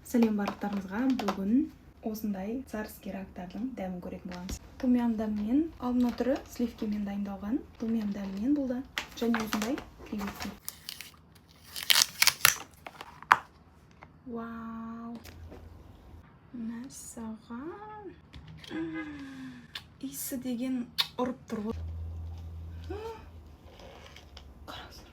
Сәлем барлықтарыңызға. Бүгін осындай царский рактардың дәмін көретін боламыз. Тумям дәмімен, алдын отыры сливкемен дайындалған тумям дәмімен болды. Және осындай креветки. Вау! Мәссаған! Иісі деген ұрып тұр ғой. Қараңыздар.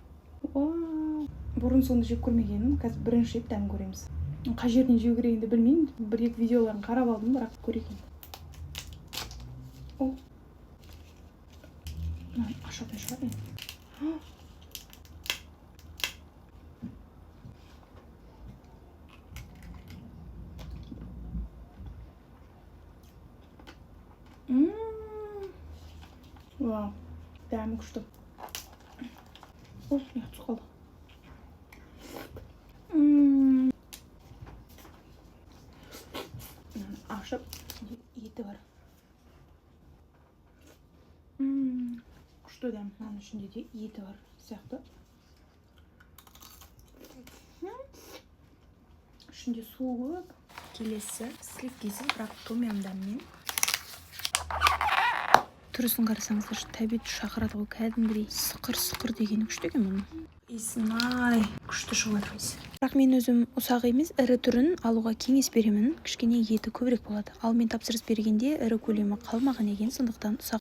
Вау! Бұрын соны жеп көрмегенім, қазір бірінші рет дәмін көреміз. Қай жерден жеу керегенді білмеймін. Бір-екі видеоларын қарап алдым, бірақ көрейін. О. Ашатын шығар енді. Вау, дәмі күшті. О, ұятсыз қалды. Ашып, еті бар. Күшті дәм. Оның ішінде де еті бар сияқты. Ішінде суы көп. Келесі сливкесі, бірақ тумям дәмімен. Түрісін қарасаңыздар, тәбет шақырады ғой, кәдімгідей сықыр дегені күшті екен мұның. Иісін-ай, күшті шығып жатыр иісі. Бірақ мен өзім ұсақ емес, ірі түрін алуға кеңес беремін. Кішкене еті көбірек болады. Ал мен тапсырыс бергенде ірі көлемі қалмаған екен, сондықтан ұсақ